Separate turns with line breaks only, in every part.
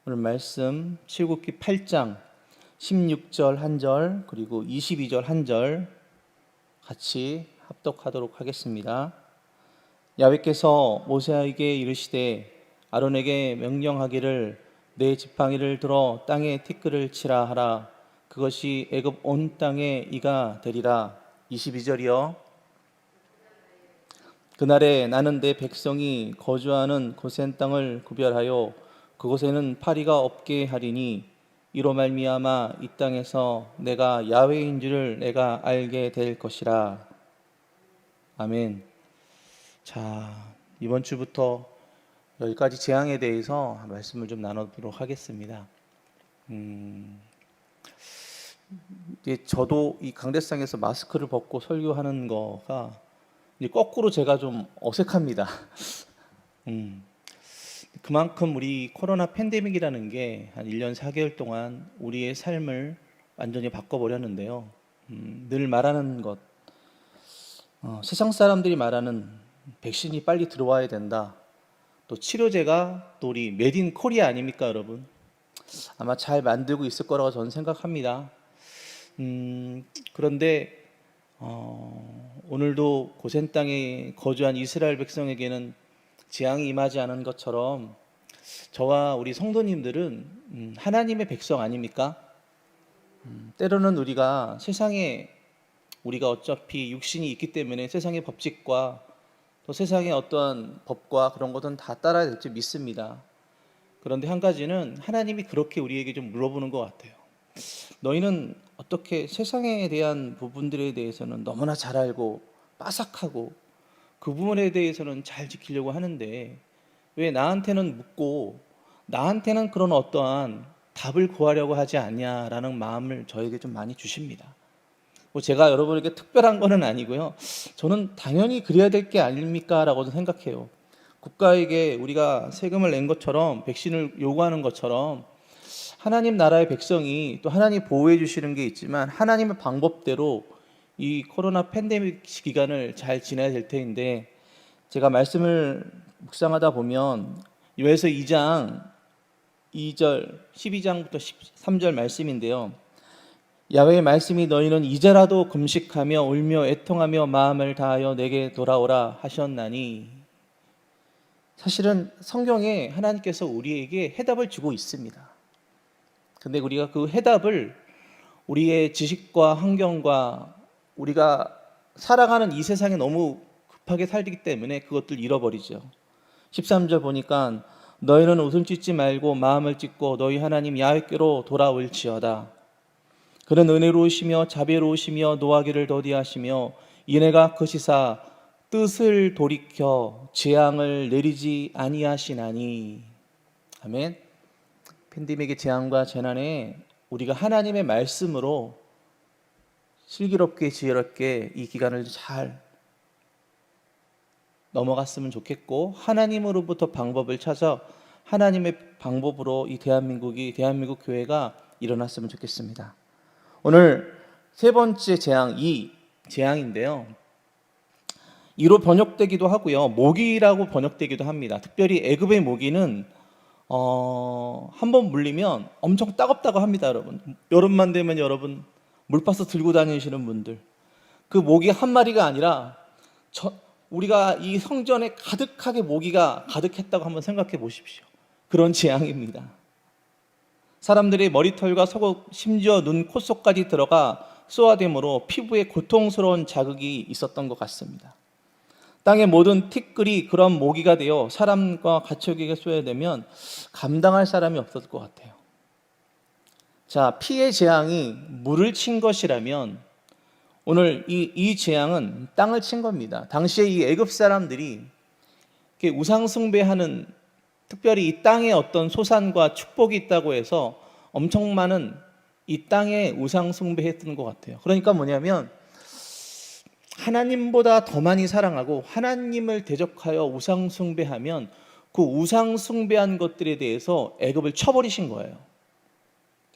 오늘 말씀 출애굽기 8장 16절 한 절 그리고 22절 한 절 같이 합독하도록 하겠습니다. 야훼께서 모세에게 이르시되 아론에게 명령하기를 내 지팡이를 들어 땅에 티끌을 치라 하라. 그것이 애굽 온 땅에 이가 되리라. 22절이요. 그날에 나는 내 백성이 거주하는 고센 땅을 구별하여 그곳에는 파리가 없게 하리니 이로 말미암아 이 땅에서 내가 야훼인 줄을 내가 알게 될 것이라. 아멘. 자, 이번 주부터 10가지 재앙에 대해서 말씀을 좀 나눠보도록 하겠습니다. 이제 저도 이 강대상에서 마스크를 벗고 설교하는 거가 이제 거꾸로 제가 좀 어색합니다. 그만큼 우리 코로나 팬데믹이라는 게 한 1년 4개월 동안 우리의 삶을 완전히 바꿔버렸는데요. 늘 말하는 것, 세상 사람들이 말하는 백신이 빨리 들어와야 된다. 또 치료제가 또 우리 메드 인 코리아 아닙니까, 여러분? 아마 잘 만들고 있을 거라고 저는 생각합니다. 그런데 오늘도 고센 땅에 거주한 이스라엘 백성에게는 재앙이 임하지 않은 것처럼 저와 우리 성도님들은 하나님의 백성 아닙니까? 때로는 우리가 세상에 우리가 어차피 육신이 있기 때문에 세상의 법칙과 또 세상의 어떤 법과 그런 것은 다 따라야 될 줄 믿습니다. 그런데 한 가지는 하나님이 그렇게 우리에게 좀 물어보는 것 같아요. 너희는 어떻게 세상에 대한 부분들에 대해서는 너무나 잘 알고 빠삭하고 그 부분에 대해서는 잘 지키려고 하는데 왜 나한테는 묻고 나한테는 그런 어떠한 답을 구하려고 하지 않냐라는 마음을 저에게 좀 많이 주십니다. 뭐 제가 여러분에게 특별한 거는 아니고요. 저는 당연히 그래야 될 게 아닙니까? 라고 생각해요. 국가에게 우리가 세금을 낸 것처럼 백신을 요구하는 것처럼 하나님 나라의 백성이 또 하나님 보호해 주시는 게 있지만 하나님의 방법대로 이 코로나 팬데믹 기간을 잘 지내야 될 텐데 제가 말씀을 묵상하다 보면 요에서 2장 2절 12장부터 13절 말씀인데요. 야훼의 말씀이 너희는 이제라도 금식하며 울며 애통하며 마음을 다하여 내게 돌아오라 하셨나니 사실은 성경에 하나님께서 우리에게 해답을 주고 있습니다. 근데 우리가 그 해답을 우리의 지식과 환경과 우리가 살아가는 이 세상에 너무 급하게 살기 때문에 그것들 잃어버리죠. 13절 보니까 너희는 웃음 짓지 말고 마음을 찢고 너희 하나님 야훼께로 돌아올지어다. 그는 은혜로우시며 자비로우시며 노하기를 더디하시며 이내가 크시사 뜻을 돌이켜 재앙을 내리지 아니하시나니. 아멘. 팬데믹의 재앙과 재난에 우리가 하나님의 말씀으로 슬기롭게 지혜롭게 이 기간을 잘 넘어갔으면 좋겠고 하나님으로부터 방법을 찾아 하나님의 방법으로 이 대한민국 교회가 일어났으면 좋겠습니다. 오늘 세 번째 재앙, 이 재앙인데요. 이로 번역되기도 하고요. 모기라고 번역되기도 합니다. 특별히 애굽의 모기는 한번 물리면 엄청 따갑다고 합니다, 여러분. 여름만 되면 여러분 물파스 들고 다니시는 분들 그 모기 한 마리가 아니라 우리가 이 성전에 가득하게 모기가 가득했다고 한번 생각해 보십시오. 그런 재앙입니다. 사람들의 머리털과 속옷 심지어 눈, 코 속까지 들어가 쏘아댐으로 피부에 고통스러운 자극이 있었던 것 같습니다. 땅의 모든 티끌이 그런 모기가 되어 사람과 가축에게 쏘아대면 감당할 사람이 없었을 것 같아요. 자, 피의 재앙이 물을 친 것이라면 오늘 이 재앙은 땅을 친 겁니다. 당시에 이 애굽 사람들이 우상 숭배하는 특별히 이 땅에 어떤 소산과 축복이 있다고 해서 엄청 많은 이 땅에 우상 숭배했던 것 같아요. 그러니까 뭐냐면 하나님보다 더 많이 사랑하고 하나님을 대적하여 우상 숭배하면 그 우상 숭배한 것들에 대해서 애굽을 쳐버리신 거예요.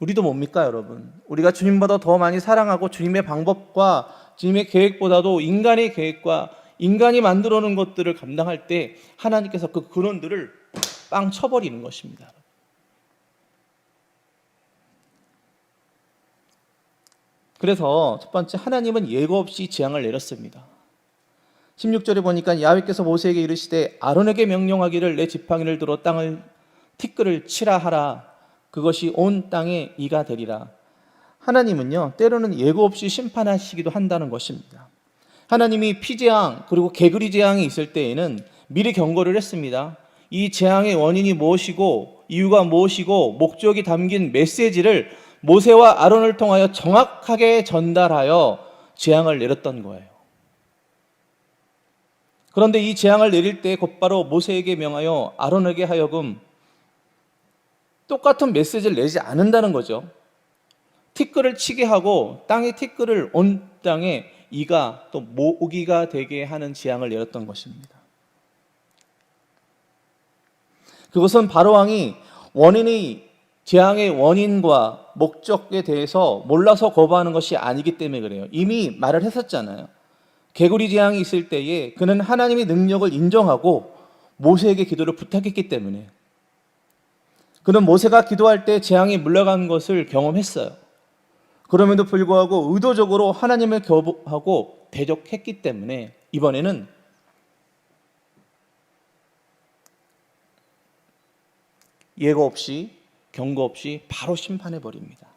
우리도 뭡니까, 여러분? 우리가 주님보다 더 많이 사랑하고 주님의 방법과 주님의 계획보다도 인간의 계획과 인간이 만들어 놓은 것들을 감당할 때 하나님께서 그 근원들을 빵 쳐버리는 것입니다. 그래서 첫 번째, 하나님은 예고 없이 재앙을 내렸습니다. 16절에 보니까 야훼께서 모세에게 이르시되 아론에게 명령하기를 내 지팡이를 들어 땅을 티끌을 치라 하라. 그것이 온 땅에 이가 되리라. 하나님은요, 때로는 예고 없이 심판하시기도 한다는 것입니다. 하나님이 피재앙 그리고 개구리 재앙이 있을 때에는 미리 경고를 했습니다. 이 재앙의 원인이 무엇이고 이유가 무엇이고 목적이 담긴 메시지를 모세와 아론을 통하여 정확하게 전달하여 재앙을 내렸던 거예요. 그런데 이 재앙을 내릴 때 곧바로 모세에게 명하여 아론에게 하여금 똑같은 메시지를 내지 않는다는 거죠. 티끌을 치게 하고 땅의 티끌을 온 땅에 이가 또 모기가 되게 하는 재앙을 내렸던 것입니다. 그것은 바로왕이 재앙의 원인과 목적에 대해서 몰라서 거부하는 것이 아니기 때문에 그래요. 이미 말을 했었잖아요. 개구리 재앙이 있을 때에 그는 하나님의 능력을 인정하고 모세에게 기도를 부탁했기 때문에, 그는 모세가 기도할 때 재앙이 물러간 것을 경험했어요. 그럼에도 불구하고 의도적으로 하나님을 거부하고 대적했기 때문에 이번에는 예고 없이 경고 없이 바로 심판해 버립니다.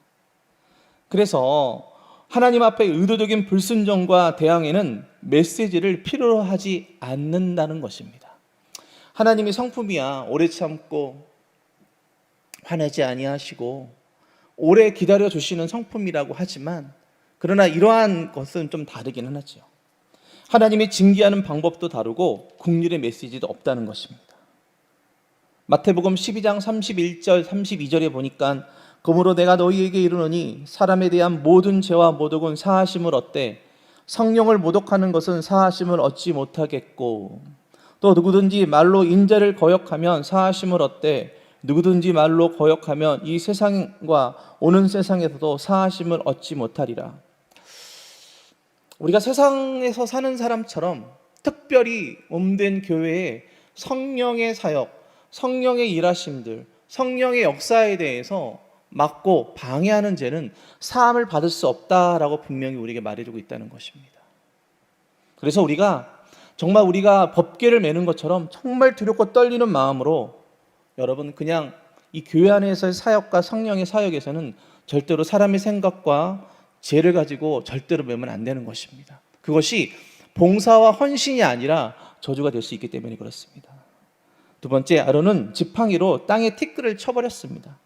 그래서 하나님 앞에 의도적인 불순종과 대항에는 메시지를 필요로 하지 않는다는 것입니다. 하나님이 성품이야 오래 참고 화내지 아니하시고 오래 기다려 주시는 성품이라고 하지만, 그러나 이러한 것은 좀 다르기는 하죠. 하나님이 징계하는 방법도 다르고 긍휼의 메시지도 없다는 것입니다. 마태복음 12장 31절 32절에 보니까 그러므로 내가 너희에게 이르노니 사람에 대한 모든 죄와 모독은 사하심을 얻되 성령을 모독하는 것은 사하심을 얻지 못하겠고, 또 누구든지 말로 인자를 거역하면 사하심을 얻되 누구든지 말로 거역하면 이 세상과 오는 세상에서도 사하심을 얻지 못하리라. 우리가 세상에서 사는 사람처럼 특별히 몸된 교회에 성령의 사역, 성령의 일하심들, 성령의 역사에 대해서 막고 방해하는 죄는 사함을 받을 수 없다라고 분명히 우리에게 말해주고 있다는 것입니다. 그래서 우리가 법궤를 매는 것처럼 정말 두렵고 떨리는 마음으로, 여러분, 그냥 이 교회 안에서의 사역과 성령의 사역에서는 절대로 사람의 생각과 죄를 가지고 절대로 매면 안 되는 것입니다. 그것이 봉사와 헌신이 아니라 저주가 될 수 있기 때문에 그렇습니다. 두 번째, 아론은 지팡이로 땅에 티끌을 쳐버렸습니다.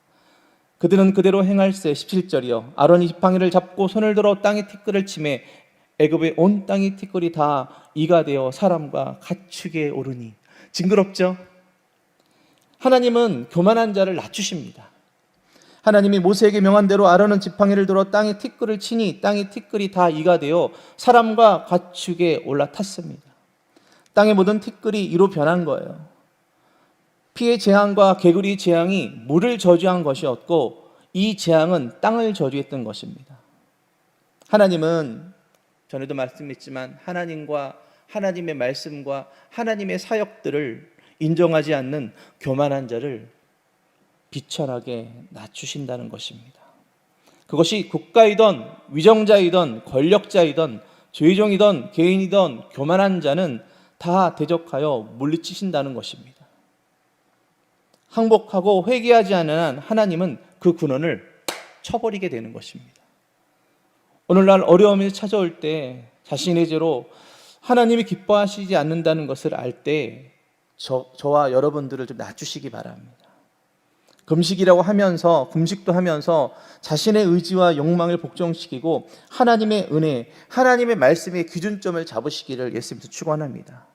그들은 그대로 행할세. 17절이요. 아론이 지팡이를 잡고 손을 들어 땅에 티끌을 치매 애굽의 온 땅의 티끌이 다 이가 되어 사람과 가축에 오르니. 징그럽죠? 하나님은 교만한 자를 낮추십니다. 하나님이 모세에게 명한 대로 아론은 지팡이를 들어 땅에 티끌을 치니 땅의 티끌이 다 이가 되어 사람과 가축에 올라탔습니다. 땅의 모든 티끌이 이로 변한 거예요. 피의 재앙과 개구리 재앙이 물을 저주한 것이었고, 이 재앙은 땅을 저주했던 것입니다. 하나님은 전에도 말씀했지만 하나님과 하나님의 말씀과 하나님의 사역들을 인정하지 않는 교만한 자를 비천하게 낮추신다는 것입니다. 그것이 국가이든 위정자이든 권력자이든 죄종이든 개인이든 교만한 자는 다 대적하여 물리치신다는 것입니다. 항복하고 회개하지 않는 한 하나님은 그 근원을 쳐버리게 되는 것입니다. 오늘날 어려움이 찾아올 때 자신의 죄로 하나님이 기뻐하시지 않는다는 것을 알 때 저와 여러분들을 좀 낮추시기 바랍니다. 금식도 하면서 자신의 의지와 욕망을 복종시키고 하나님의 은혜, 하나님의 말씀의 기준점을 잡으시기를 예수님께서 축원합니다.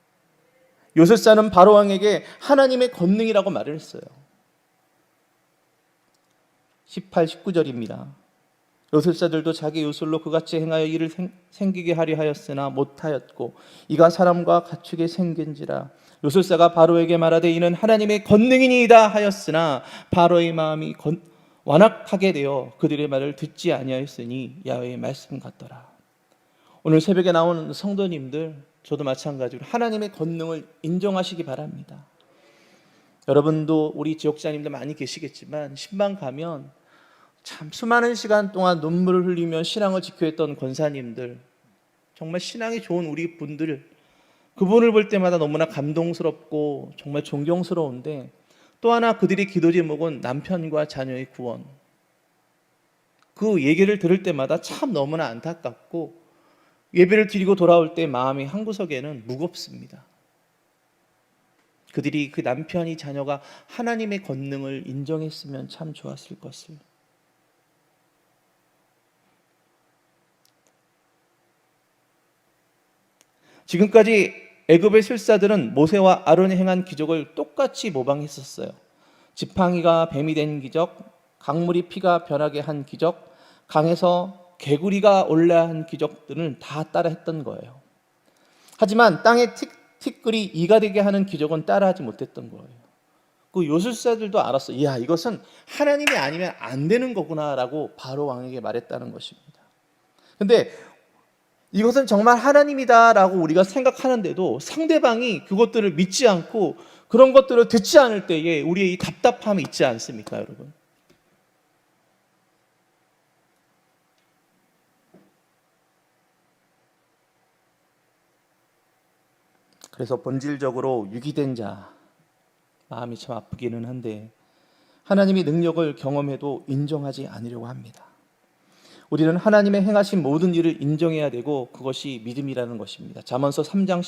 요술사는 바로왕에게 하나님의 권능이라고 말을 했어요. 18, 19절입니다. 요술사들도 자기 요술로 그같이 행하여 이를 생기게 하려 하였으나 못하였고 이가 사람과 가축에 생긴지라. 요술사가 바로에게 말하되 이는 하나님의 권능이니이다 하였으나 바로의 마음이 완악하게 되어 그들의 말을 듣지 아니하였으니 야훼의 말씀 같더라. 오늘 새벽에 나오는 성도님들, 저도 마찬가지로 하나님의 권능을 인정하시기 바랍니다. 여러분도 우리 지역자님들 많이 계시겠지만 신방 가면 참 수많은 시간 동안 눈물을 흘리며 신앙을 지켜했던 권사님들, 정말 신앙이 좋은 우리 분들, 그분을 볼 때마다 너무나 감동스럽고 정말 존경스러운데, 또 하나 그들의 기도 제목은 남편과 자녀의 구원. 그 얘기를 들을 때마다 참 너무나 안타깝고, 예배를 드리고 돌아올 때 마음이 한구석에는 무겁습니다. 그들이 그 남편이 자녀가 하나님의 권능을 인정했으면 참 좋았을 것을. 지금까지 애굽의 술사들은 모세와 아론이 행한 기적을 똑같이 모방했었어요. 지팡이가 뱀이 된 기적, 강물이 피가 변하게 한 기적, 강에서 개구리가 올라 한 기적들은 다 따라했던 거예요. 하지만 땅에 티끌이 이가 되게 하는 기적은 따라하지 못했던 거예요. 그 요술사들도 알았어. 이야, 이것은 하나님이 아니면 안 되는 거구나라고 바로 왕에게 말했다는 것입니다. 근데 이것은 정말 하나님이다라고 우리가 생각하는데도 상대방이 그것들을 믿지 않고 그런 것들을 듣지 않을 때에 우리의 이 답답함이 있지 않습니까, 여러분? 그래서 본질적으로 유기된 자, 마음이 참 아프기는 한데 하나님의 능력을 경험해도 인정하지 않으려고 합니다. 우리는 하나님의 행하신 모든 일을 인정해야 되고 그것이 믿음이라는 것입니다. 잠언서 3장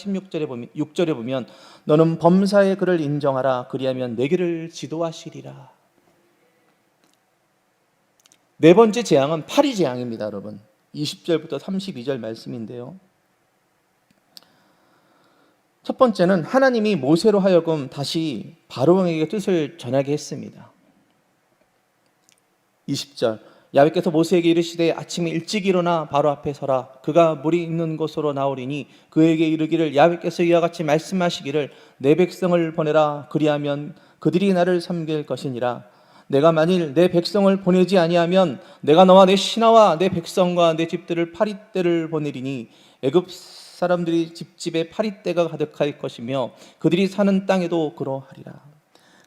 6절에 보면 너는 범사의 그를 인정하라 그리하면 내 길을 지도하시리라. 네 번째 재앙은 파리 재앙입니다, 여러분. 20절부터 32절 말씀인데요. 첫 번째는 하나님이 모세로 하여금 다시 바로왕에게 뜻을 전하게 했습니다. 20절 야훼께서 모세에게 이르시되 아침에 일찍 일어나 바로 앞에 서라. 그가 물이 있는 곳으로 나오리니 그에게 이르기를 야훼께서 이와 같이 말씀하시기를 내 백성을 보내라. 그리하면 그들이 나를 섬길 것이니라. 내가 만일 내 백성을 보내지 아니하면 내가 너와 내 신하와 내 백성과 내 집들을 파리떼를 보내리니 애굽 사람들이 집집에 파리떼가 가득할 것이며 그들이 사는 땅에도 그러하리라.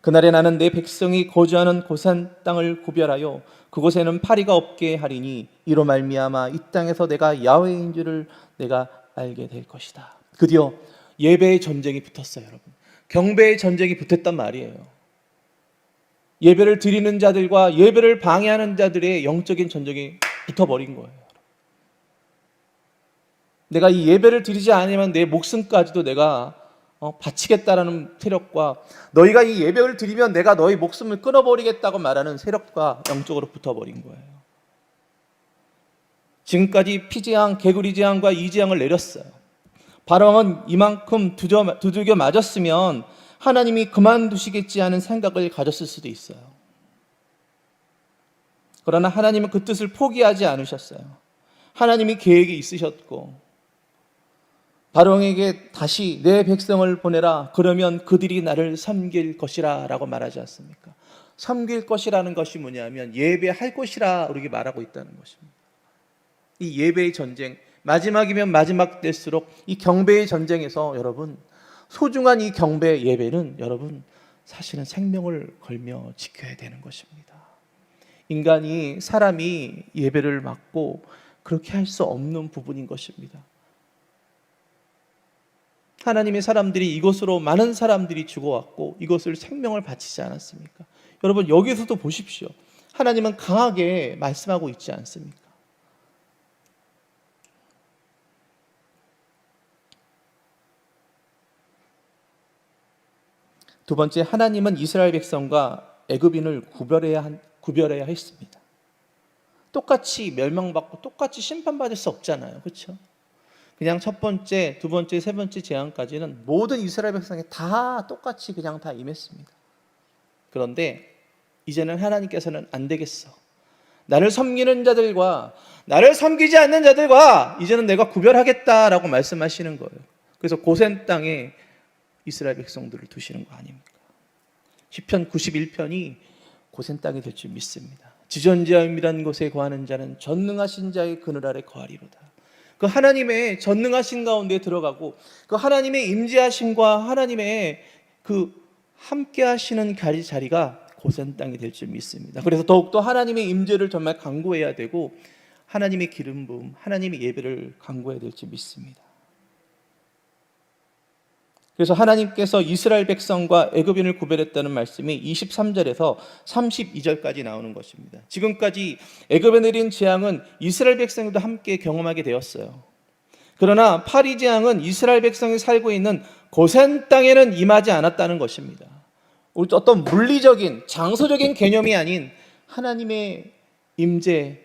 그날에 나는 내 백성이 거주하는 고산 땅을 구별하여 그곳에는 파리가 없게 하리니 이로 말미암아 이 땅에서 내가 야훼인 줄을 내가 알게 될 것이다. 드디어 예배의 전쟁이 붙었어요, 여러분. 경배의 전쟁이 붙었단 말이에요. 예배를 드리는 자들과 예배를 방해하는 자들의 영적인 전쟁이 붙어버린 거예요. 내가 이 예배를 드리지 않으면 내 목숨까지도 내가 바치겠다라는 세력과 너희가 이 예배를 드리면 내가 너희 목숨을 끊어버리겠다고 말하는 세력과 영적으로 붙어버린 거예요. 지금까지 피재앙, 개구리재앙과 이재앙을 내렸어요. 바로왕은 이만큼 두들겨 맞았으면 하나님이 그만두시겠지 하는 생각을 가졌을 수도 있어요. 그러나 하나님은 그 뜻을 포기하지 않으셨어요. 하나님이 계획이 있으셨고 바로왕에게 다시 내 백성을 보내라. 그러면 그들이 나를 섬길 것이라 라고 말하지 않습니까? 섬길 것이라는 것이 뭐냐면 예배할 것이라 우리에게 말하고 있다는 것입니다. 이 예배의 전쟁, 마지막이면 마지막 될수록 이 경배의 전쟁에서 여러분 소중한 이 경배 예배는 여러분 사실은 생명을 걸며 지켜야 되는 것입니다. 사람이 예배를 맡고 그렇게 할 수 없는 부분인 것입니다. 하나님의 사람들이 이것으로 많은 사람들이 죽어왔고 이것을 생명을 바치지 않았습니까? 여러분 여기서도 보십시오. 하나님은 강하게 말씀하고 있지 않습니까? 두 번째, 하나님은 이스라엘 백성과 애굽인을 구별해야 했습니다. 똑같이 멸망받고 똑같이 심판받을 수 없잖아요. 그렇죠? 그냥 첫 번째, 두 번째, 세 번째 재앙까지는 모든 이스라엘 백성이 다 똑같이 그냥 다 임했습니다. 그런데 이제는 하나님께서는 안 되겠어. 나를 섬기는 자들과 나를 섬기지 않는 자들과 이제는 내가 구별하겠다라고 말씀하시는 거예요. 그래서 고센 땅에 이스라엘 백성들을 두시는 거 아닙니까? 시편 91편이 고센 땅이 될 줄 믿습니다. 지존지하음이라는 곳에 거하는 자는 전능하신 자의 그늘 아래 거하리로다. 그 하나님의 전능하신 가운데 들어가고 그 하나님의 임재하심과 하나님의 그 함께 하시는 자리가 고센 땅이 될 줄 믿습니다. 그래서 더욱더 하나님의 임재를 정말 간구해야 되고 하나님의 기름 부음, 하나님의 예배를 간구해야 될 줄 믿습니다. 그래서 하나님께서 이스라엘 백성과 애굽인을 구별했다는 말씀이 23절에서 32절까지 나오는 것입니다. 지금까지 애굽에 내린 재앙은 이스라엘 백성도 함께 경험하게 되었어요. 그러나 파리 재앙은 이스라엘 백성이 살고 있는 고센 땅에는 임하지 않았다는 것입니다. 어떤 물리적인 장소적인 개념이 아닌 하나님의 임재,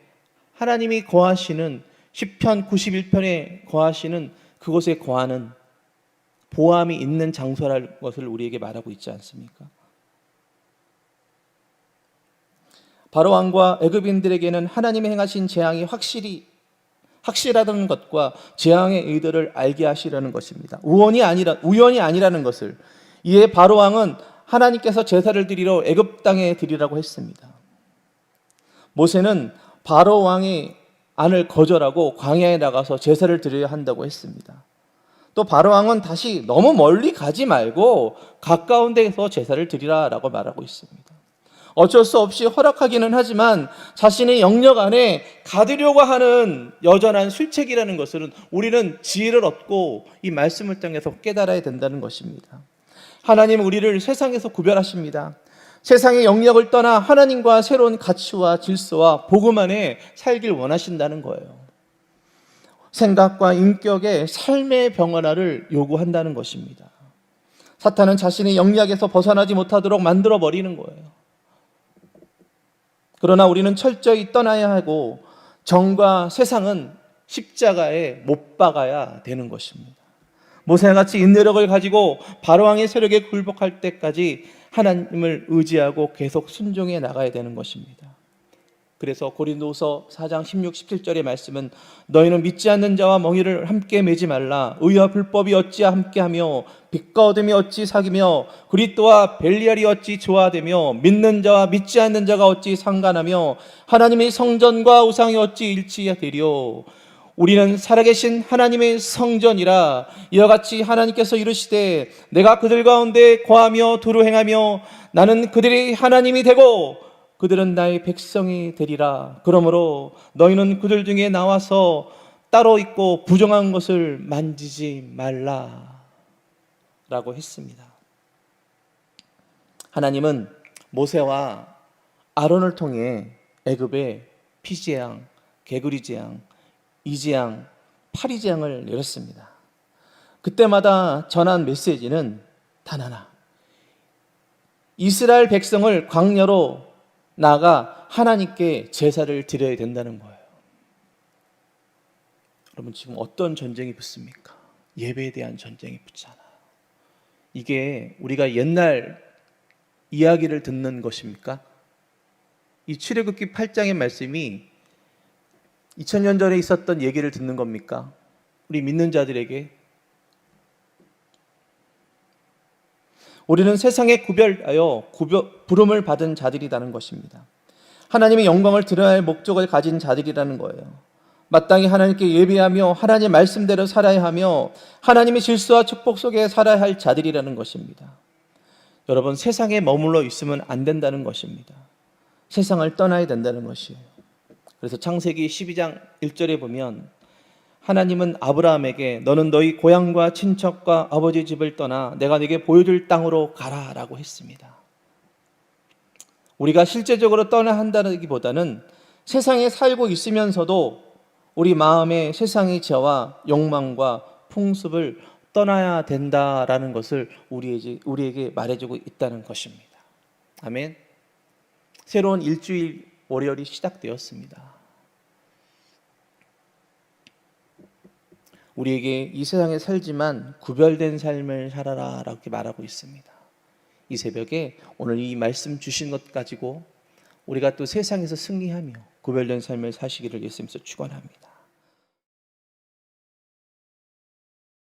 하나님이 거하시는 시편 91편에 거하시는 그곳에 거하는 보암이 있는 장소라는 것을 우리에게 말하고 있지 않습니까? 바로 왕과 애굽인들에게는 하나님이 행하신 재앙이 확실하다는 것과 재앙의 의도를 알게 하시려는 것입니다. 우연이 아니라는 것을. 이에 바로 왕은 하나님께서 제사를 드리러 애굽 땅에 드리라고 했습니다. 모세는 바로 왕의 안을 거절하고 광야에 나가서 제사를 드려야 한다고 했습니다. 또 바로 왕은 다시 너무 멀리 가지 말고 가까운 데서 제사를 드리라라고 말하고 있습니다. 어쩔 수 없이 허락하기는 하지만 자신의 영역 안에 가두려고 하는 여전한 술책이라는 것은 우리는 지혜를 얻고 이 말씀을 통해서 깨달아야 된다는 것입니다. 하나님은 우리를 세상에서 구별하십니다. 세상의 영역을 떠나 하나님과 새로운 가치와 질서와 복음 안에 살길 원하신다는 거예요. 생각과 인격의 삶의 병원화를 요구한다는 것입니다. 사탄은 자신의 영역에서 벗어나지 못하도록 만들어 버리는 거예요. 그러나 우리는 철저히 떠나야 하고 정과 세상은 십자가에 못 박아야 되는 것입니다. 모세와 같이 인내력을 가지고 바로왕의 세력에 굴복할 때까지 하나님을 의지하고 계속 순종해 나가야 되는 것입니다. 그래서 고린도후서 4장 16, 17절의 말씀은 너희는 믿지 않는 자와 멍에를 함께 매지 말라. 의와 불법이 어찌 함께하며 빛과 어둠이 어찌 사귀며 그리스도와 벨리알이 어찌 조화되며 믿는 자와 믿지 않는 자가 어찌 상관하며 하나님의 성전과 우상이 어찌 일치하리요. 우리는 살아계신 하나님의 성전이라. 이와 같이 하나님께서 이르시되 내가 그들 가운데 거하며 두루 행하며 나는 그들의 하나님이 되고 그들은 나의 백성이 되리라. 그러므로 너희는 그들 중에 나와서 따로 있고 부정한 것을 만지지 말라 라고 했습니다. 하나님은 모세와 아론을 통해 애굽에 피재앙, 개구리재앙, 이재앙, 파리재앙을 내렸습니다. 그때마다 전한 메시지는 단 하나. 이스라엘 백성을 광야로 나아가 하나님께 제사를 드려야 된다는 거예요. 여러분 지금 어떤 전쟁이 붙습니까? 예배에 대한 전쟁이 붙잖아. 이게 우리가 옛날 이야기를 듣는 것입니까? 이 출애굽기 8장의 말씀이 2000년 전에 있었던 얘기를 듣는 겁니까? 우리 믿는 자들에게 우리는 세상에 구별하여 부름을 받은 자들이라는 것입니다. 하나님의 영광을 드러야 할 목적을 가진 자들이라는 거예요. 마땅히 하나님께 예배하며 하나님의 말씀대로 살아야 하며 하나님의 질서와 축복 속에 살아야 할 자들이라는 것입니다. 여러분 세상에 머물러 있으면 안 된다는 것입니다. 세상을 떠나야 된다는 것이에요. 그래서 창세기 12장 1절에 보면 하나님은 아브라함에게 너는 너희 고향과 친척과 아버지 집을 떠나 내가 네게 보여줄 땅으로 가라 라고 했습니다. 우리가 실제적으로 떠나야 한다기보다는 세상에 살고 있으면서도 우리 마음의 세상의 죄와 욕망과 풍습을 떠나야 된다라는 것을 우리에게 말해주고 있다는 것입니다. 아멘. 새로운 일주일 월요일이 시작되었습니다. 우리에게 이 세상에 살지만 구별된 삶을 살아라 라고 말하고 있습니다. 이 새벽에 오늘 이 말씀 주신 것 가지고 우리가 또 세상에서 승리하며 구별된 삶을 사시기를 예수님께서 축원합니다.